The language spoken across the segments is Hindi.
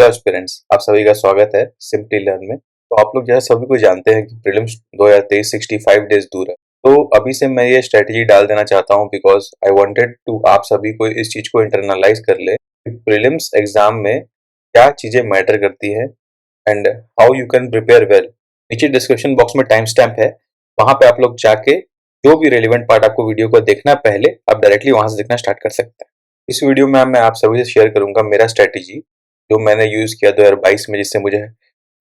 हेलो एस्पिरेंट्स, आप सभी का स्वागत है सिंपली लर्न में। तो आप लोग जो है सभी को जानते हैं कि प्रीलिम्स 2023 65 डेज दूर है। तो अभी से मैं ये स्ट्रेटजी डाल देना चाहता हूँ बिकॉज आई वांटेड टू आप सभी को इस चीज को इंटरनलाइज कर ले कि प्रीलिम्स एग्जाम में क्या चीजें मैटर करती है and how you can prepare well. नीचे डिस्क्रिप्शन बॉक्स में टाइम स्टैम्प है, वहां पे आप लोग जाके जो भी रेलिवेंट पार्ट आपको वीडियो को देखना है पहले आप डायरेक्टली वहां से देखना स्टार्ट कर सकते हैं। इस वीडियो में मैं आप सभी से शेयर करूंगा मेरा स्ट्रेटेजी जो मैंने यूज किया 2022 में, जिससे मुझे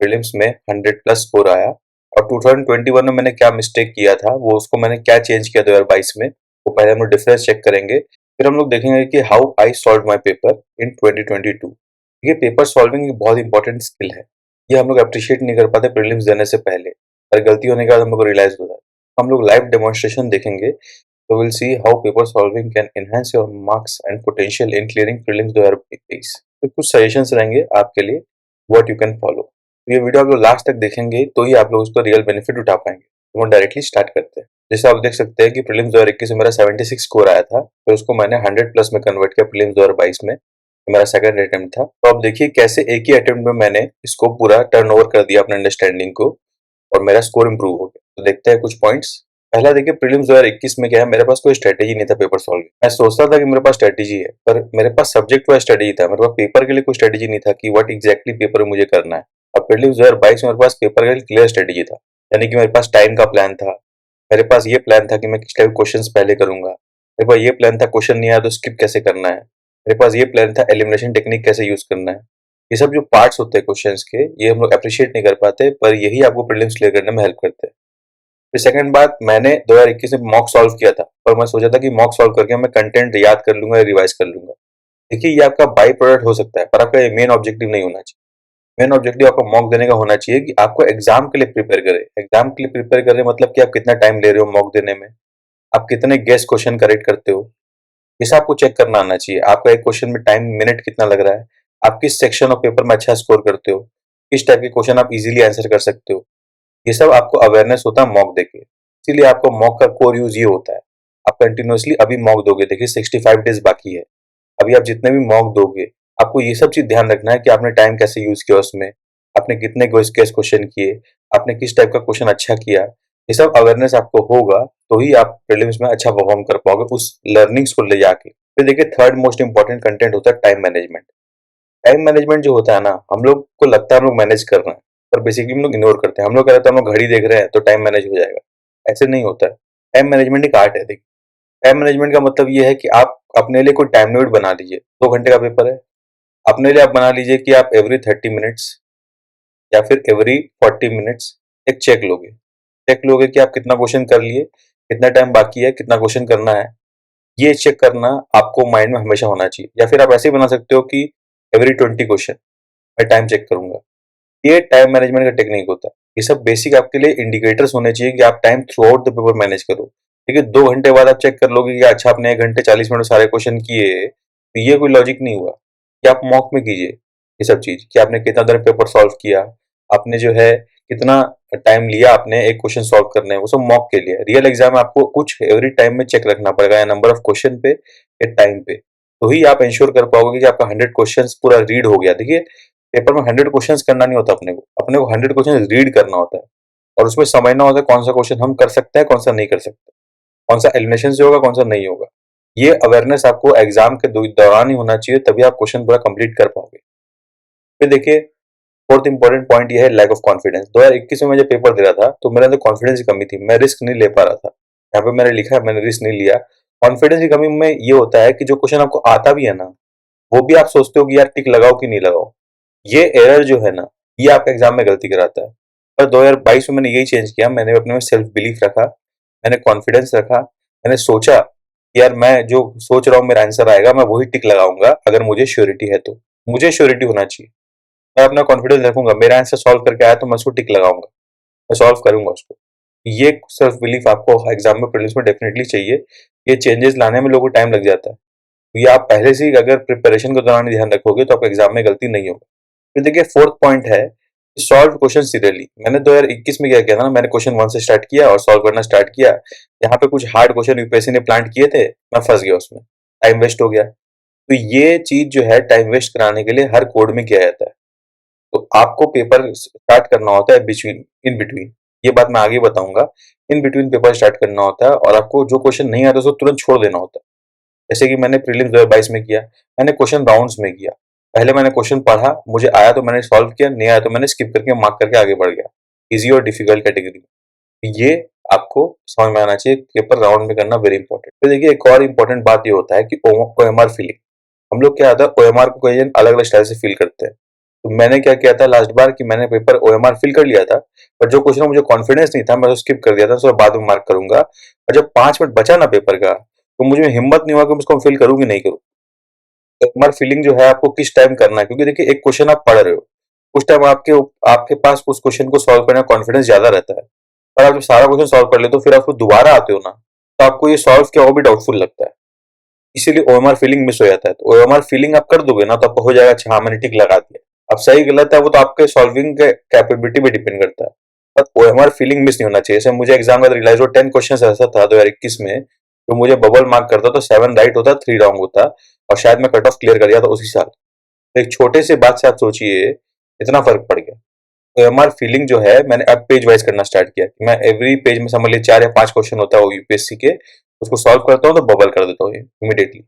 प्रीलिम्स में 100 प्लस स्कोर आया। और 2021 में मैंने क्या मिस्टेक किया था वो उसको मैंने क्या चेंज किया 2022 में, वो पहले हम लोग डिफरेंस चेक करेंगे। फिर हम लोग देखेंगे कि how I solve my paper in 2022। ये पेपर सॉल्विंग एक बहुत इंपॉर्टेंट स्किल है, ये हम लोग अप्रिशिएट नहीं कर पाते प्रीलिम्स देने से पहले, और गलती होने के बाद हम लोग को रियलाइज होता है। हम लोग लाइव डेमोन्स्ट्रेशन देखेंगे, तो will see how paper solving can enhance your marks and potential in clearing prelims 2023। तो कुछ सजेशंस रहेंगे आपके लिए व्हाट यू कैन फॉलो। तो ये वीडियो आप लोग लास्ट तक देखेंगे तो ही आप लोग उसका रियल बेनिफिट उठा पाएंगे। तो हम डायरेक्टली स्टार्ट करते हैं। जैसे आप देख सकते हैं कि प्रीलिम्स 2021 में मेरा 76 स्कोर आया था, फिर उसको मैंने 100 प्लस में कन्वर्ट किया प्रीलिम्स 2022 में। मेरा सेकंड अटेम्प्ट था। तो अब देखिए कैसे एक ही अटेम्प्ट में मैंने इसको पूरा टर्न ओवर कर दिया अपने अंडरस्टैंडिंग को, और मेरा स्कोर इंप्रूव हो गया। तो देखते हैं कुछ पॉइंट्स। पहला देखिए, प्रीलिम्स 2021 में क्या है, मेरे पास कोई स्ट्रेटेजी नहीं था पेपर सॉल्व। मैं सोचता था कि मेरे पास स्ट्रेटेजी है, पर मेरे पास सब्जेक्ट वाइज स्ट्रेटेजी था, मेरे पास पेपर के लिए कोई स्ट्रेटेजी नहीं था कि व्हाट एग्जैक्टली पेपर में मुझे करना है। अब प्रीलिम्स 2022 में मेरे पास पेपर के लिए क्लियर स्ट्रेटेजी था, यानी कि मेरे पास टाइम का प्लान था, मेरे पास ये प्लान था कि मैं किस टाइप क्वेश्चन पहले करूंगा, मेरे पास ये प्लान था क्वेश्चन नहीं आया तो स्किप कैसे करना है, मेरे पास ये प्लान था एलिमिनेशन टेक्निक कैसे यूज करना है। ये सब जो पार्ट्स होते हैं क्वेश्चंस के, ये हम लोग अप्रिशिएट नहीं कर पाते, पर यही आपको प्रीलिम्स क्लियर करने में हेल्प करते हैं। फिर सेकंड बात, मैंने 2021 में मॉक सॉल्व किया था, और मैं सोचा था कि मॉक सॉल्व करके मैं कंटेंट याद कर लूंगा या रिवाइज कर लूंगा। देखिए ये आपका बाई प्रोडक्ट हो सकता है, पर आपका ये मेन ऑब्जेक्टिव नहीं होना चाहिए। मेन ऑब्जेक्टिव आपको मॉक देने का होना चाहिए कि आपको एग्जाम के लिए प्रिपेयर करे। एग्जाम के लिए प्रिपेयर करे मतलब कि आप कितना टाइम ले रहे हो मॉक देने में, आप कितने गेस क्वेश्चन करेक्ट करते हो, ये सब आपको चेक करना आना चाहिए। आपका एक क्वेश्चन में टाइम मिनट कितना लग रहा है, आप किस सेक्शन ऑफ पेपर में अच्छा स्कोर करते हो, किस टाइप के क्वेश्चन आप इजीली आंसर कर सकते हो, ये सब आपको अवेयरनेस होता है मॉक देके। इसीलिए आपको मॉक का कोर यूज ये होता है। आप कंटिन्यूअसली अभी मॉक दोगे, देखिए 65 डेज बाकी है, अभी आप जितने भी मॉक दोगे आपको ये सब चीज ध्यान रखना है कि आपने टाइम कैसे यूज किया उसमें, आपने कितने केस क्वेश्चन किए, आपने किस टाइप का क्वेश्चन अच्छा किया। ये सब अवेयरनेस आपको होगा तो ही आप प्रीलिम्स में अच्छा परफॉर्म कर पाओगे उस लर्निंग्स को ले जाके। फिर देखिए थर्ड मोस्ट इंपॉर्टेंट कंटेंट होता है टाइम मैनेजमेंट। टाइम मैनेजमेंट जो होता है ना, हम लोग को लगता है हम लोग मैनेज कर रहे हैं, पर बेसिकली हम लोग इग्नोर करते हैं। हम लोग कहते हैं हम लोग घड़ी देख रहे हैं तो टाइम मैनेज हो जाएगा, ऐसे नहीं होता है। टाइम मैनेजमेंट एक आर्ट है। देखिए टाइम मैनेजमेंट का मतलब ये है कि आप अपने लिए कोई टाइम लिमिट बना लीजिए। 2 घंटे का पेपर है, अपने लिए आप बना लीजिए कि आप एवरी 30 मिनट्स या फिर एवरी 40 मिनट्स एक चेक लोगे कि आप कितना क्वेश्चन कर लिए, कितना टाइम बाकी है, कितना क्वेश्चन करना है। ये चेक करना आपको माइंड में हमेशा होना चाहिए। या फिर आप ऐसे ही बना सकते हो कि एवरी 20 क्वेश्चन मैं टाइम चेक करूंगा। ये टाइम मैनेजमेंट का टेक्निक होता है। ये सब बेसिक आपके लिए इंडिकेटर्स होने चाहिए कि आप time through out the paper manage करो। देखिए 2 घंटे बाद आप चेक कर लोगे कि अच्छा आपने 1 घंटे 40 मिनट में सारे क्वेश्चन किए, तो ये कोई लॉजिक नहीं हुआ। कि आप मॉक में कीजिए ये सब चीज कि आपने कितना देर पेपर सॉल्व किया, आपने जो है कितना टाइम लिया आपने एक क्वेश्चन सॉल्व करने में, वो सब मॉक के लिए। रियल एग्जाम में आपको कुछ एवरी टाइम में चेक रखना पड़ेगा, या नंबर ऑफ क्वेश्चन पे या टाइम पे, तो ही आप इंश्योर कर पाओगे कि आपका 100 क्वेश्चन पूरा रीड हो गया। देखिए पेपर में 100 क्वेश्चन करना नहीं होता, अपने को 100 क्वेश्चन रीड करना होता है, और उसमें समझना होता है कौन सा क्वेश्चन हम कर सकते हैं, कौन सा नहीं कर सकते, कौन सा एलिमिनेशन से होगा, कौन सा नहीं होगा। ये अवेयरनेस आपको एग्जाम के दौरान ही होना चाहिए, तभी आप क्वेश्चन पूरा कंप्लीट कर पाओगे। फिर देखिए फोर्थ इंपॉर्टेंट पॉइंट ये है लैक ऑफ कॉन्फिडेंस। 2021 में मैं जब पेपर दे रहा था तो मेरे अंदर कॉन्फिडेंस की कमी थी, मैं रिस्क नहीं ले पा रहा था। यहाँ पे मैंने लिखा है मैंने रिस्क नहीं लिया। कॉन्फिडेंस की कमी में ये होता है कि जो क्वेश्चन आपको आता भी है ना, वो भी आप सोचते हो कि यार टिक लगाओ कि नहीं लगाओ। ये एरर जो है ना, ये आपके एग्जाम में गलती कराता है। पर 2022 में मैंने यही चेंज किया, मैंने अपने में सेल्फ बिलीफ रखा, मैंने कॉन्फिडेंस रखा, मैंने सोचा कि यार मैं जो सोच रहा हूँ मेरा आंसर आएगा, मैं वही टिक लगाऊंगा अगर मुझे श्योरिटी है तो। मुझे श्योरिटी होना चाहिए, मैं अपना कॉन्फिडेंस रखूंगा, मेरा आंसर सॉल्व करके आया तो मैं उसको टिक लगाऊंगा, मैं सॉल्व करूंगा उसको। ये सेल्फ बिलीफ आपको एग्जाम में प्रीलिम्स में डेफिनेटली चाहिए। ये चेंजेस लाने में लोगों को टाइम लग जाता है, तो ये आप पहले से ही अगर प्रिपरेशन के दौरान ध्यान रखोगे तो आपको एग्जाम में गलती नहीं होगी। फिर देखिए फोर्थ पॉइंट है सॉल्व क्वेश्चन सीरियली। मैंने 2021 में क्या किया था ना, मैंने क्वेश्चन 1 से स्टार्ट किया और सॉल्व करना स्टार्ट किया। यहाँ पे कुछ हार्ड क्वेश्चन यूपीएससी ने प्लांट किए थे, मैं फंस गया उसमें, टाइम वेस्ट हो गया। तो ये चीज जो है टाइम वेस्ट कराने के लिए हर कोड में किया जाता है। तो आपको पेपर स्टार्ट करना होता है इन बिटवीन। ये बात मैं आगे बताऊंगा। इन बिटवीन पेपर स्टार्ट करना होता है और आपको जो क्वेश्चन नहीं आता उसको तुरंत छोड़ देना होता है। जैसे कि मैंने प्रीलिम्स 2022 में किया, मैंने क्वेश्चन राउंड्स में किया। पहले मैंने क्वेश्चन पढ़ा, मुझे आया तो मैंने सॉल्व किया, नहीं आया तो मैंने स्किप करके मार्क करके आगे बढ़ गया, इजी और डिफिकल्ट कैटेगरी में। ये आपको समझ में आना चाहिए, पेपर राउंड में करना वेरी इंपॉर्टेंट। फिर देखिए एक और इम्पोर्टेंट बात ये होता है कि ओएमआर फिलिंग। हम लोग क्या होता है, ओएमआर को कई जन अलग अलग स्टाइल से फिल करते हैं। तो मैंने क्या किया था लास्ट बार कि मैंने पेपर ओएमआर फिल कर लिया था, पर जो क्वेश्चन मुझे कॉन्फिडेंस नहीं था मैं उसको स्किप कर दिया था, उसको बाद में मार्क करूंगा। और जब 5 मिनट बचा ना पेपर का, तो मुझे हिम्मत नहीं हुआ कि मैं उसको फिल करूँ कि नहीं करूँ। ओएमआर फिलिंग जो है आपको किस टाइम करना है, क्योंकि देखिए एक क्वेश्चन आप पढ़ रहे हो, उस टाइम आपके आपके पास उस क्वेश्चन को सॉल्व करने का कॉन्फिडेंस ज्यादा रहता है। और आप जब सारा क्वेश्चन सॉल्व कर लेते हो, फिर आपको दोबारा आते हो ना, तो आपको ये सॉल्व किया वो भी डाउटफुल लगता है। इसीलिए ओएमआर फीलिंग मिस हो जाता है। तो ओएमआर फीलिंग आप कर दोगे ना, तो आपको हो जाएगा अच्छा हाँ मैंने टिक लगा दिया। अब सही गलत है वो तो आपके सॉल्विंग के कैपेबिलिटी पे डिपेंड करता है, पर ओएमआर फीलिंग मिस नहीं होना चाहिए। जैसे मुझे एग्जाम का रियलाइज हो 10 क्वेश्चन ऐसा था 2021 में, तो मुझे बबल मार्क करता तो 7 राइट होता 3 रॉन्ग होता, और शायद मैं कट ऑफ क्लियर कर दिया था उसी साल। तो एक छोटे से बात से आप सोचिए इतना फर्क पड़ गया। ओएमआर फीलिंग जो है मैंने अब पेज वाइज करना स्टार्ट किया कि मैं एवरी पेज में समझ लीजिए 4 या 5 क्वेश्चन होता है वो यूपीएससी के, उसको सॉल्व करता हूँ तो बबल कर देता हूँ इमीडिएटली।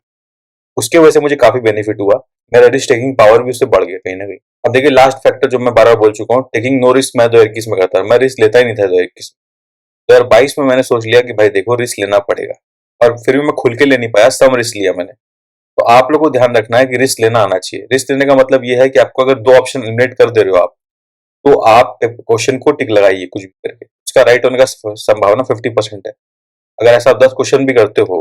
उसके वजह से मुझे काफी बेनिफिट हुआ, मेरा रिस्क टेकिंग पावर भी उससे बढ़ गया कहीं ना कहीं। अब देखिए लास्ट फैक्टर जो मैं 12 बोल चुका हूँ, टेकिंग नो रिस्क मैं 2021 में करता, मैं रिस्क लेता ही नहीं था 2021 में। 2022 में मैंने सोच लिया कि भाई देखो रिस्क लेना पड़ेगा, और फिर भी मैं खुल के ले नहीं पाया, सम रिस्क लिया मैंने। तो आप लोगों को ध्यान रखना है कि रिस्क लेना आना चाहिए। रिस्क लेने का मतलब ये है कि आपको अगर 2 ऑप्शन एलिमिनेट कर दे रहे हो आप, तो आप क्वेश्चन को टिक लगाइए कुछ भी करके, उसका राइट होने का संभावना 50% है। अगर ऐसा आप 10 क्वेश्चन भी करते हो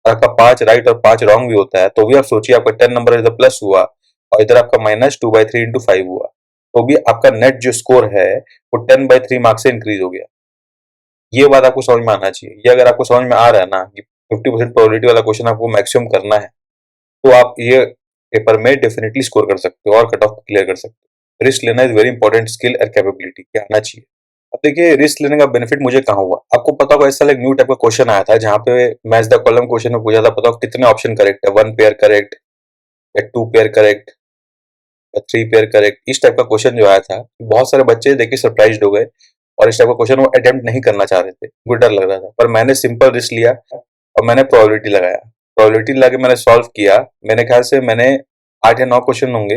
और आपका 5 राइट और 5 रॉन्ग भी होता है, तो भी आप सोचिए आपका 10 नंबर इधर प्लस हुआ और इधर आपका -2/3 × 5 हुआ, तो भी आपका नेट जो स्कोर है वो 10/3 मार्क्स से इंक्रीज हो गया। ये बात आपको समझ में आना चाहिए। ये अगर आपको समझ में आ रहा है ना कि 50% प्रोबेबिलिटी वाला क्वेश्चन आपको मैक्सिमम करना है, तो आप ये पेपर में डेफिनेटली स्कोर कर सकते हो और कट ऑफ क्लियर कर सकते हो। रिस्क लेना इज वेरी इंपॉर्टेंट स्किल और कैपेबिलिटी क्या आना चाहिए। अब देखिए रिस्क लेने का बेनिफिट मुझे कहाँ हुआ, आपको पता होगा इस साल एक न्यू टाइप का क्वेश्चन आया था जहाँ पे मैच द कॉलम क्वेश्चन में पूछा था, पता हो कितने ऑप्शन करेक्ट है, 1 पेयर करेक्ट या 2 पेयर करेक्ट या 3 पेयर करेक्ट। इस टाइप का क्वेश्चन जो आया था, बहुत सारे बच्चे देखिए सरप्राइज हो गए और इस टाइप का क्वेश्चन वो अटेम्प्ट नहीं करना चाह रहे थे, उनको डर लग रहा था। पर मैंने सिंपल रिस्क लिया और मैंने प्रोबेबिलिटी लगाया, प्रोबेबिलिटी लगा के मैंने सॉल्व किया। मेरे ख्याल से मैंने 8 या 9 क्वेश्चन होंगे,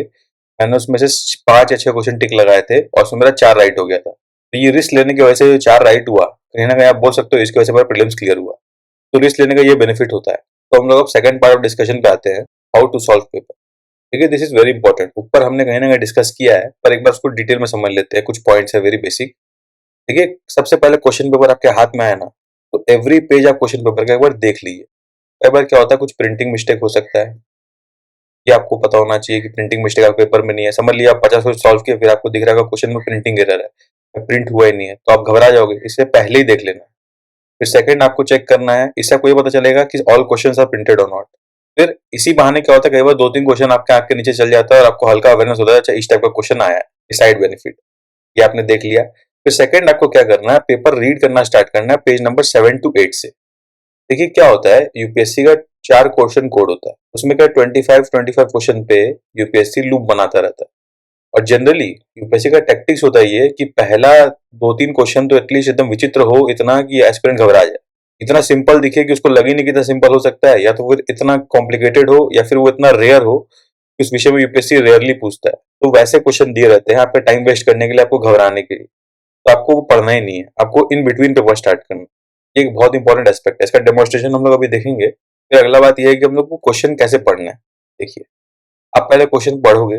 मैंने उसमें से 5 या 6 क्वेश्चन टिक लगाए थे और उसमें मेरा 4 राइट हो गया था। तो ये रिस्क लेने की वजह से जो 4 राइट हुआ, कहीं ना कहीं आप बोल सकते हो इसकी वजह से मेरा प्रीलिम्स क्लियर हुआ। तो रिस्क लेने का ये बेनिफिट होता है। तो हम लोग अब सेकंड पार्ट ऑफ डिस्कशन पे आते हैं, हाउ टू सॉल्व पेपर। देखिए दिस इज वेरी इंपॉर्टेंट, ऊपर हमने कहीं ना कहीं डिस्कस किया है, पर एक बार उसको डिटेल में समझ लेते हैं। कुछ पॉइंट्स है वेरी बेसिक। देखिए सबसे पहले क्वेश्चन पेपर आपके हाथ में आया ना, तो एवरी पेज आप क्वेश्चन पेपर का एक बार देख लीजिए। कई बार क्या होता है कुछ प्रिंटिंग मिस्टेक हो सकता है, ये आपको पता होना चाहिए कि प्रिंटिंग मिस्टेक आपके पेपर में नहीं है। समझ लिया आप 50 क्वेश्चन सॉल्व किए, फिर आपको दिख रहा है क्वेश्चन में प्रिंटिंग एरर है, प्रिंट हुआ ही नहीं है, तो आप घबरा जाओगे। इससे पहले ही देख लेना। फिर सेकंड आपको चेक करना है, इससे आपको ये पता चलेगा कि ऑल क्वेश्चंस आर प्रिंटेड और नॉट। फिर इसी बहाने क्या होता है, कई बार 2-3 क्वेश्चन आपके आंख के नीचे चल जाता है और आपको हल्का अवेयरनेस होता है, अच्छा इस टाइप का क्वेश्चन आया है, साइड बेनिफिट ये आपने देख लिया। फिर सेकंड आपको क्या करना है, पेपर रीड करना स्टार्ट करना है पेज नंबर 7 to 8 से। देखिए क्या होता है, यूपीएससी का 4 क्वेश्चन कोड होता है, उसमें क्या 25 क्वेश्चन पे यूपीएससी लूप बनाता रहता है। और जनरली यूपीएससी का टैक्टिक्स होता है ये कि पहला 2-3 क्वेश्चन तो एटलीस्ट एकदम विचित्र हो, इतना कि एस्पिरेंट घबरा जाए, इतना सिंपल दिखे कि उसको लगे नहीं कि इतना सिंपल हो सकता है, या तो फिर इतना कॉम्प्लिकेटेड हो, या फिर वो इतना रेयर हो कि उस विषय में यूपीएससी रेयरली पूछता है। तो वैसे क्वेश्चन दिए रहते हैं आपका टाइम वेस्ट करने के लिए, आपको घबराने के लिए। तो आपको वो पढ़ना ही नहीं है, आपको इन बिटवीन पेपर स्टार्ट करना। ये एक बहुत इंपॉर्टेंट एस्पेक्ट है, इसका डेमोन्स्ट्रेशन हम लोग अभी देखेंगे। फिर अगला बात यह है कि हम लोग को क्वेश्चन कैसे पढ़ना है। देखिए आप पहले क्वेश्चन पढ़ोगे,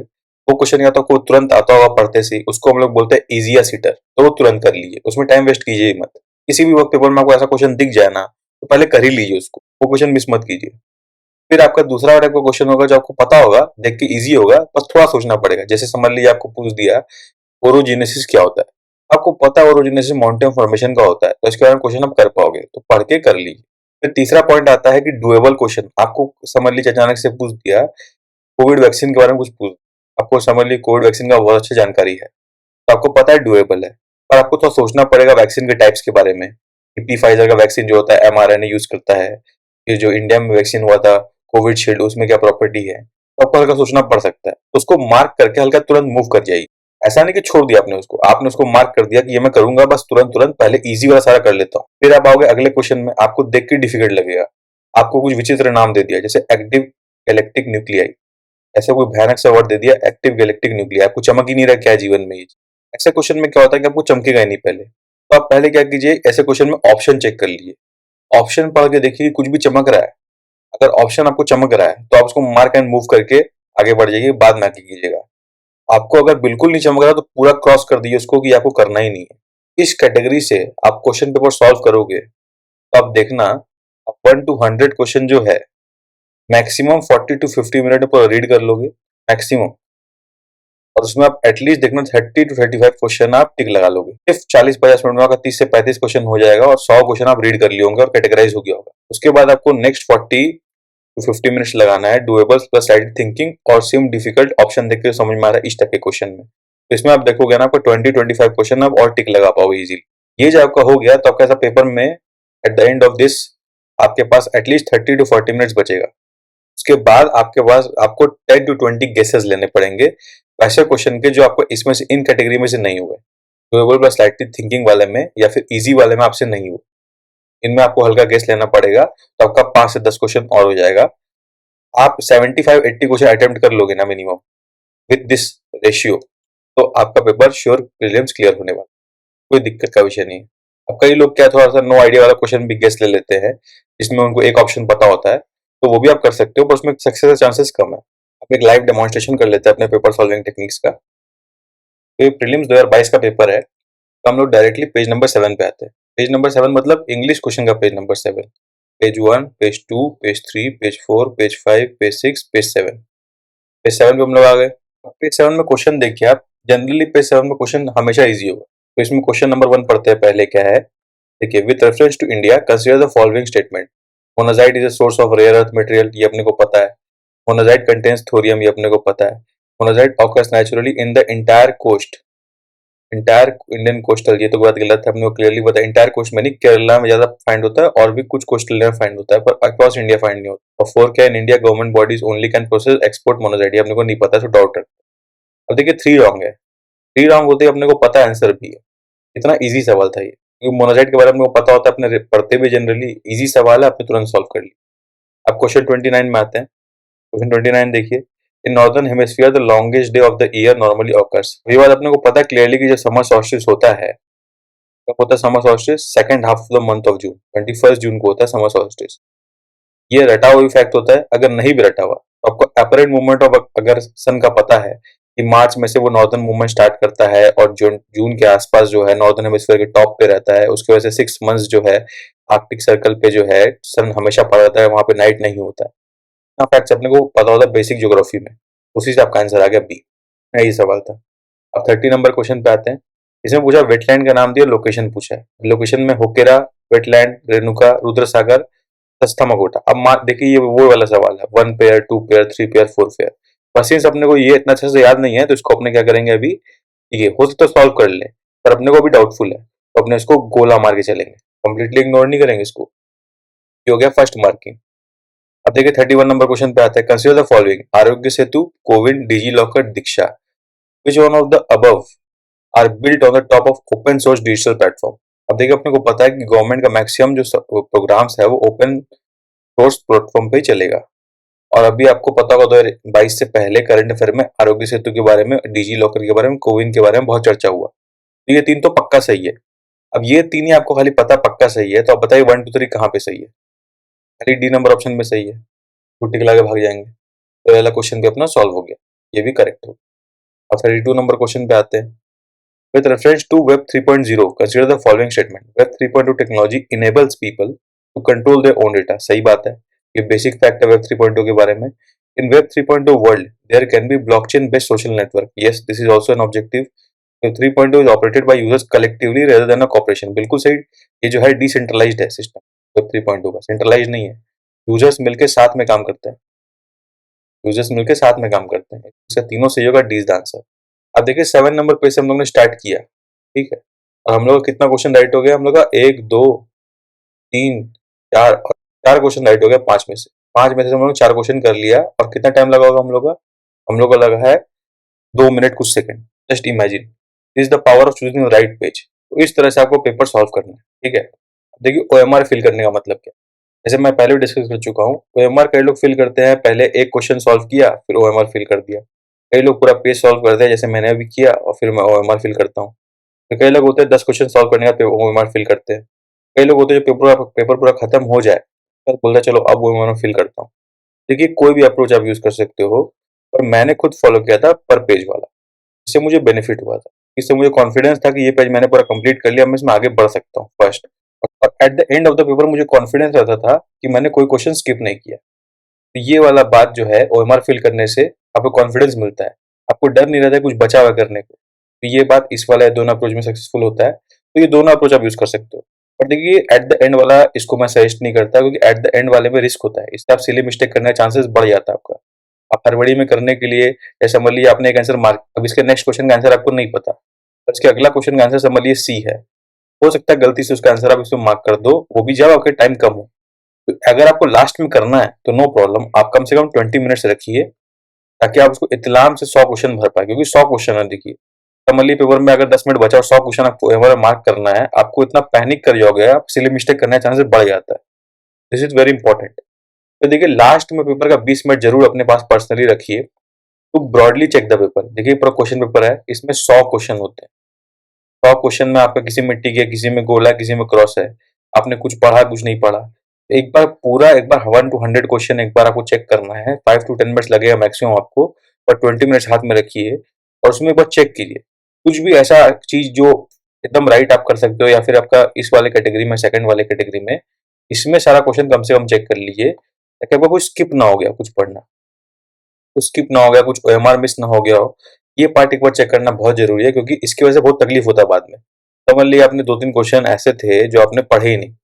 वो क्वेश्चन या तो आपको तुरंत आता होगा पढ़ते से, उसको हम लोग बोलते हैं इजी या सीटर, तो वो तुरंत कर लीजिए, उसमें टाइम वेस्ट कीजिए ही मत। किसी भी वक्त पेपर में आपको ऐसा क्वेश्चन दिख जाए ना, तो पहले कर ही लीजिए उसको, वो क्वेश्चन मिस मत कीजिए। फिर आपका दूसरा टाइप का क्वेश्चन होगा जो आपको पता होगा, देख के इजी होगा, बस थोड़ा सोचना पड़ेगा। जैसे समझ लीजिए आपको पूछ दिया ओरोजेनेसिस क्या होता है, आपको पता है ओरोजेनेसिस माउंटेन फॉर्मेशन का होता है, तो इसके बारे में क्वेश्चन आप कर पाओगे, तो पढ़ के कर लीजिए। फिर तीसरा पॉइंट आता है कि डुएबल क्वेश्चन। आपको समझ लीजिए अचानक से पूछ दिया कोविड वैक्सीन के बारे में कुछ पूछ, आपको समझ लीजिए कोविड वैक्सीन का बहुत अच्छी जानकारी है, तो आपको पता है डुएबल है, पर आपको थोड़ा सोचना पड़ेगा वैक्सीन के टाइप्स के बारे में। कि फाइजर का वैक्सीन जो होता है एमआरएनए यूज करता है, फिर जो इंडिया में वैक्सीन हुआ था कोविड शील्ड, उसमें क्या प्रॉपर्टी है, तो आपको हल्का सोचना पड़ सकता है। तो उसको मार्क करके हल्का तुरंत मूव कर जाइए। ऐसा नहीं कि छोड़ दिया आपने उसको मार्क कर दिया कि ये मैं करूंगा, बस तुरंत तुरंत पहले इजी वाला सारा कर लेता हूँ। फिर आप आओगे अगले क्वेश्चन में, आपको देख के डिफिकल्ट लगेगा, आपको कुछ विचित्र नाम दे दिया, जैसे एक्टिव गैलेक्टिक न्यूक्लियाई, ऐसा कोई भयानक सा वर्ड दे दिया एक्टिव गैलेक्टिक न्यूक्लियाई, आपको चमक ही नहीं रहा क्या जीवन में ये। ऐसे क्वेश्चन में क्या होता है कि आपको चमकेगा ही नहीं पहले, तो आप पहले क्या कीजिए, ऐसे क्वेश्चन में ऑप्शन चेक कर लीजिए, ऑप्शन पढ़ के देखिए कुछ भी चमक रहा है। अगर ऑप्शन आपको चमक रहा है तो आप उसको मार्क एंड मूव करके आगे बढ़ जाइए, बाद में आगे कीजिएगा। आपको अगर बिल्कुल नहीं चमक रहा तो पूरा क्रॉस कर दीजिए उसको कि आपको करना ही नहीं है। इस कैटेगरी से आप क्वेश्चन पेपर सॉल्व करोगे तो आप देखना, आप 1 to 100 क्वेश्चन जो है मैक्सिमम 40 to 50 मिनट पर रीड कर लोगे मैक्सिमम, और उसमें आप एटलीस्ट देखना 30 to 35 क्वेश्चन आप टिक लगा लोगे। सिर्फ 40-50 मिनट में आपका 30 से 35 क्वेश्चन हो जाएगा और 100 क्वेश्चन आप रीड कर लिए होंगे और कैटेगराइज हो गया होगा। उसके बाद आपको नेक्स्ट 40 to 50 मिनट्स लगाना है डुएबल्स प्लस लाइट थिंकिंग और सिम डिफिकल्ट ऑप्शन देख के समझ में आ रहा है इस टाइप के क्वेश्चन में, तो इसमें आप देखोगे ना आपको 20-25 क्वेश्चन आप और टिक लगा पाओगे इजीली। ये जब आपका हो गया तो आपका ऐसा पेपर में at the end of this आपके पास एटलीस्ट 30 to 40 मिनट्स बचेगा। उसके बाद आपके पास आपको 10 to 20 गेसेस लेने पड़ेंगे वैसे क्वेश्चन के जो आपको इसमें से इन कैटेगरी में से नहीं हुए, डुएबल प्लस लाइट थिंकिंग वाले में या फिर इजी वाले में आपसे नहीं हुए, इनमें आपको हल्का गेस लेना पड़ेगा, तो आपका 5 से 10 क्वेश्चन और हो जाएगा। आप 75-80 क्वेश्चन अटेम्प्ट कर लोगे ना मिनिमम विद दिस रेशियो, तो आपका पेपर श्योर प्रीलिम्स क्लियर होने वाला, कोई दिक्कत का विषय नहीं है। अब कई लोग क्या थोड़ा सा नो आइडिया वाला क्वेश्चन भी गेस ले लेते हैं जिसमें उनको एक ऑप्शन पता होता है, तो वो भी आप कर सकते हो, पर उसमें सक्सेस चांसेस कम है। आप एक लाइव डेमोन्स्ट्रेशन कर लेते हैं अपने पेपर सॉल्विंग टेक्निक्स का। तो ये प्रीलिम्स 2022 का पेपर है, तो हम लोग डायरेक्टली पेज नंबर 7 पे आते हैं। पेज नंबर 7 मतलब इंग्लिश क्वेश्चन का page number 7, page 1, page 2, page 3, page 4, page 5, page 6, page 7। Page 7 पे हम लोग आ गए। पेज 7 में क्वेश्चन देखिए आप, जनरली पेज 7 में क्वेश्चन हमेशा इजी होगा। तो इसमें क्वेश्चन नंबर 1 पढ़ते हैं, पहले क्या है देखिए, with reference to India consider the following statement. Monazite is a source of rare earth material, ये अपने को पता है। मोनाजाइट कंटेन्स थोरियम, ये अपने को पता है। Monazite occurs naturally in the entire coast, entire Indian coastal, ये तो बात गलत है, अपने को क्लियरली पता है इंटायर कोस्ट में नहीं, केरला में ज्यादा फाइंड होता है और भी कुछ कोस्टल में फाइंड होता है, पर अक्रॉस इंडिया फाइंड नहीं होता। और 4 क्या, in India government bodies only can process export monazite, ये अपने को नहीं पता, तो डाउट है। अब देखिए 3 रॉन्ग है, 3 रॉन्ग होते ही अपने को पता आंसर भी है। इतना इजी सवाल था ये, क्योंकि मोनाजाइट के बारे में पता होता है, अपने पढ़ते भी जनरली, इजी सवाल है, आपने तुरंत सॉल्व कर लिया। अब क्वेश्चन 29 में आते हैं। क्वेश्चन 29 देखिए, in northern hemisphere the longest day of the year normally occurs. ये बात अपने को पता है क्लियरली कि जब समर सॉल्स्टिस होता है, कब होता है summer solstice, second half of the month of June, 21 जून को होता है समर सॉल्स्टिस। ये रटा हुआ इफेक्ट होता है, अगर नहीं भी रटा हुआ तो आपको अपरेंट मूवमेंट ऑफ अगर सन का पता है कि मार्च में से वो नॉर्दर्न मूवमेंट स्टार्ट करता है और जून जून के आसपास जो है नॉर्दर्न हेमिस्फीयर के टॉप पे रहता है, उसकी वजह से 6 मंथ्स जो है आर्कटिक सर्कल पे जो है सन हमेशा पड़ा रहता है, वहां पे नाइट नहीं होता है। फैक्ट्स अपने को पता होता है बेसिक ज्योग्राफी में, उसी से आपका आंसर आ गया बी। यही सवाल था। अब 30 नंबर क्वेश्चन पे आते हैं। इसमें पूछा वेटलैंड का नाम दिया, लोकेशन पूछा है। लोकेशन में होकेरा, वेटलैंड, रेणुका, रुद्रसागर, सस्थामाकोटा। अब देखिए ये वो वाला सवाल है, 1 pair, 2 pair, 3 pair, 4 pair. Question अपने को ये इतना अच्छे से याद नहीं है, तो इसको अपने क्या करेंगे अभी, ये हो सकता है सॉल्व कर ले, पर अपने को भी डाउटफुल है, तो अपने इसको गोला मार के चलेंगे, कंप्लीटली इग्नोर नहीं करेंगे इसको। ये हो गया फर्स्ट मार्किंग। अब देखिए 31 नंबर क्वेश्चन पे आता है, consider the following, Aarogya Setu, CoWIN, DigiLocker, Diksha, which one of the above are built on the top of open source digital platform. अब देखिए अपने को पता है कि गवर्नमेंट का मैक्सिमम जो प्रोग्राम्स है वो ओपन सोर्स प्लेटफॉर्म पे ही चलेगा, और अभी आपको पता होगा 2022 से पहले करंट अफेयर में आरोग्य सेतु के बारे में, डिजी लॉकर के बारे में, कोविन के बारे में बहुत चर्चा हुआ। तो ये 3 तो पक्का सही है। अब ये 3 ही आपको खाली पता पक्का सही है, तो आप बताइए 1 2 3 कहाँ पे सही है। खाली डी नंबर ऑप्शन में सही है, छुट्टी के लाके भाग जाएंगे, तो पहला क्वेश्चन भी अपना सॉल्व हो गया, ये भी करेक्ट हो। अब 32 नंबर क्वेश्चन पे आते हैं। With reference to web 3.0 consider the following statement. Web 3.0 technology enables people to control their own data. सही बात है, ये बेसिक फैक्ट है वेब 3.0 के बारे में। In web 3.0 world there can be blockchain based social network. Yes, this is also an objective. Web 3.0 is operated by users collectively rather than a corporation. बिल्कुल सही, ये जो है डिसेंट्रलाइज्ड है सिस्टम वेब 3.0 का, सेंट्रलाइज्ड नहीं है। यूजर्स मिलकर साथ में काम करते हैं, यूजर्स मिलकर साथ में काम करते हैं, इसका तीनों सही होगा, डी इज द आंसर। अब देखिए 7 नंबर पे से हम लोग ने स्टार्ट किया, ठीक है, और हम लोग का कितना क्वेश्चन राइट हो गया, हम लोग का 1 2 3 4 और 4 क्वेश्चन राइट हो गया 5 में से। 5 में से हम लोग 4 क्वेश्चन कर लिया, और कितना टाइम लगा होगा हम लोग का, हम लोग का लगा है 2 मिनट कुछ second. Just imagine, this is the power of choosing the right page. तो इस तरह से आपको पेपर सॉल्व करना है, ठीक है। देखिए ओएमआर फिल करने का मतलब क्या है। जैसे मैं पहले भी डिस्कस कर चुका हूँ, ओएमआर कई लोग फिल करते हैं, पहले एक क्वेश्चन सॉल्व किया फिर ओएमआर फिल कर दिया। कई लोग पूरा पेज सॉल्व करते हैं, जैसे मैंने अभी किया, और फिर मैं ओएमआर फिल करता हूँ। तो कई लोग होते हैं 10 क्वेश्चन सॉल्व करने का ओएमआर फिल करते हैं। कई लोग होते हैं जो पेपर पूरा खत्म हो जाए तब बोलता है चलो अब ओएमआर फिल करता हूँ। देखिए कोई भी अप्रोच आप यूज कर सकते हो, पर मैंने खुद फॉलो किया था पर पेज वाला। इससे मुझे बेनिफिट हुआ था। इससे मुझे कॉन्फिडेंस था कि ये पेज मैंने पूरा कंप्लीट कर लिया, मैं इसमें आगे बढ़ सकता हूँ फर्स्ट। और at the end of the paper मुझे कॉन्फिडेंस रहता था कि मैंने कोई क्वेश्चन स्किप नहीं किया। तो ये वाला बात जो है ओएमआर फिल करने से आपको कॉन्फिडेंस मिलता है। आपको डर नहीं रहता है कुछ बचा हुआ करने को। तो ये बात इस वाले दोनों अप्रोच में सक्सेसफुल होता है। तो ये दोनों अप्रोच आप यूज कर सकते हो। पर देखिए एट द एंड वाला इसको मैं सजेस्ट नहीं करता, क्योंकि एट द एंड वाले में रिस्क होता है। इससे आप सिली मिस्टेक करने का चांसेस बढ़ जाता है आपका। आप हड़बड़ी में करने के लिए, जैसे समझ लीजिए आपने एक आंसर मार्क, अब इसके नेक्स्ट क्वेश्चन का आंसर आपको नहीं पता, तो इसके अगला क्वेश्चन का आंसर समझ लीजिए सी है। हो सकता है गलती से उसका आंसर आप इसमें मार्क कर दो, वो भी जब आपके टाइम कम हो। तो अगर आपको लास्ट में करना है तो नो प्रॉब्लम, आप कम से कम 20 मिनट्स रखिए, ताकि आप उसको इत्मीनान से 100 क्वेश्चन भर पाए। क्योंकि 100 क्वेश्चन है, देखिए समझ लीजिए पेपर में अगर 10 मिनट बचा और 100 क्वेश्चन आपको मार्क करना है, आपको इतना पैनिक कर जाओगे, आप सिली मिस्टेक करने का चांसेस बढ़ जाता है। This is very important. तो देखिए लास्ट में पेपर का 20 मिनट जरूर अपने पास पर्सनली रखिए, तो ब्रॉडली चेक द पेपर। देखिए पूरा क्वेश्चन पेपर है, इसमें 100 क्वेश्चन होते हैं। 100 क्वेश्चन में आपका किसी में टिक है, किसी में गोला है, किसी में क्रॉस है, आपने कुछ पढ़ा कुछ नहीं पढ़ा। एक बार पूरा, एक बार 1 to 100 क्वेश्चन एक बार आपको चेक करना है। 5 to 10 मिनट्स लगेगा मैक्सिमम आपको, और 20 मिनट्स हाथ में रखिए और उसमें एक बार चेक कीजिए। कुछ भी ऐसा चीज जो एकदम राइट आप कर सकते हो, या फिर आपका इस वाले कैटेगरी में, सेकंड वाले कैटेगरी में, इसमें सारा क्वेश्चन कम से कम चेक कर लीजिए, ताकि आपका कुछ स्किप ना हो गया, कुछ पढ़ना कुछ स्किप ना हो गया, कुछ ओएमआर मिस ना हो गया हो। ये पार्ट एक बार चेक करना बहुत जरूरी है, क्योंकि इसकी वजह से बहुत तकलीफ होता है बाद में। समझ लिया आपने 2-3 क्वेश्चन ऐसे थे जो आपने पढ़े ही नहीं,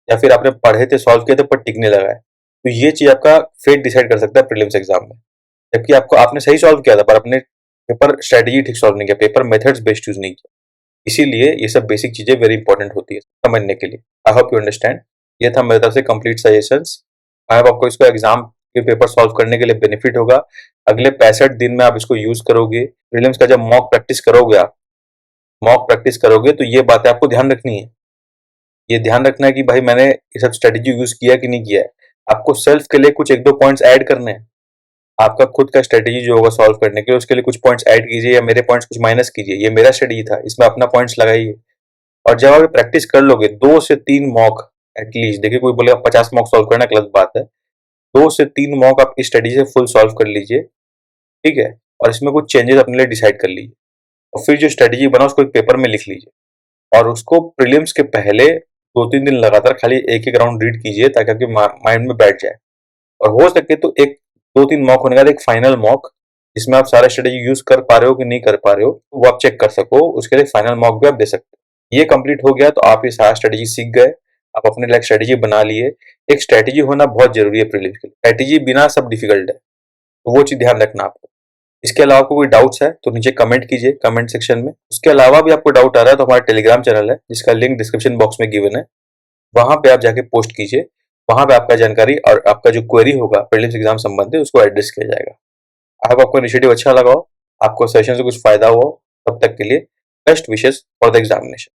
या फिर आपने पढ़े थे, सॉल्व किए थे, पर टिकने लगा है। तो ये चीज आपका फेट डिसाइड कर सकता है प्रीलिम्स एग्जाम में। जबकि आपको, आपने सही सॉल्व किया था, पर अपने पेपर स्ट्रेटेजी ठीक सॉल्व नहीं किया, पेपर मेथड्स बेस्ट यूज नहीं किया। इसीलिए ये सब बेसिक चीजें वेरी इंपॉर्टेंट होती है समझने के लिए। I hope you understand. ये था मेरी तरफ से कंप्लीट सजेशंस। आई होप आपको इसको एग्जाम के पेपर सॉल्व करने के लिए बेनिफिट होगा। अगले 65 दिन में आप इसको यूज करोगे। प्रीलिम्स का जब मॉक प्रैक्टिस करोगे तो ये बातें आपको ध्यान रखनी है। ये ध्यान रखना है कि भाई मैंने ये सब स्ट्रेटेजी यूज किया कि नहीं किया है। आपको सेल्फ के लिए कुछ 1-2 पॉइंट्स ऐड करने हैं। आपका खुद का स्ट्रेटेजी जो होगा सॉल्व करने के लिए, उसके लिए कुछ पॉइंट्स ऐड कीजिए, या मेरे पॉइंट्स कुछ माइनस कीजिए। ये मेरा स्ट्रेटेजी था, इसमें अपना पॉइंट्स लगाइए। और जब आप प्रैक्टिस कर लोगे 2 से 3 मॉक एटलीस्ट, देखिए कोई बोलेगा 50 मॉक सॉल्व करना, गलत बात है। 2 से 3 मॉक आप इस स्ट्रेटेजी से फुल सॉल्व कर लीजिए, ठीक है। और इसमें कुछ चेंजेस अपने लिए डिसाइड कर लीजिए, और फिर जो स्ट्रेटेजी बना उसको एक पेपर में लिख लीजिए, और उसको प्रीलिम्स के पहले 2-3 दिन लगातार खाली एक एक राउंड रीड कीजिए, ताकि आपके माइंड में बैठ जाए। और हो सके तो एक 2-3 मॉक होने के बाद एक फाइनल मॉक, जिसमें आप सारे स्ट्रेटेजी यूज कर पा रहे हो कि नहीं कर पा रहे हो, वो आप चेक कर सको। उसके लिए फाइनल मॉक भी आप दे सकते हो। ये कंप्लीट हो गया तो आप ये सारा स्ट्रेटेजी सीख गए, आप अपने लिए स्ट्रेटेजी बना लिए। एक स्ट्रेटेजी होना बहुत जरूरी है प्रीलिम्स के लिए। स्ट्रेटेजी बिना सब डिफिकल्ट है, तो वो चीज ध्यान रखना आपको। इसके अलावा आपको कोई डाउट्स है तो नीचे कमेंट कीजिए कमेंट सेक्शन में। उसके अलावा भी आपको डाउट आ रहा है तो हमारा टेलीग्राम चैनल है, जिसका लिंक डिस्क्रिप्शन बॉक्स में गिवन है, वहां पे आप जाके पोस्ट कीजिए। वहां पे आपका जानकारी और आपका जो क्वेरी होगा प्रीलिम्स एग्जाम संबंधित, उसको एड्रेस किया जाएगा। आई होप आपको इनिशिएटिव अच्छा लगा हो, आपको सेशन से कुछ फायदा हुआ हो। तब तक के लिए best wishes for the examination.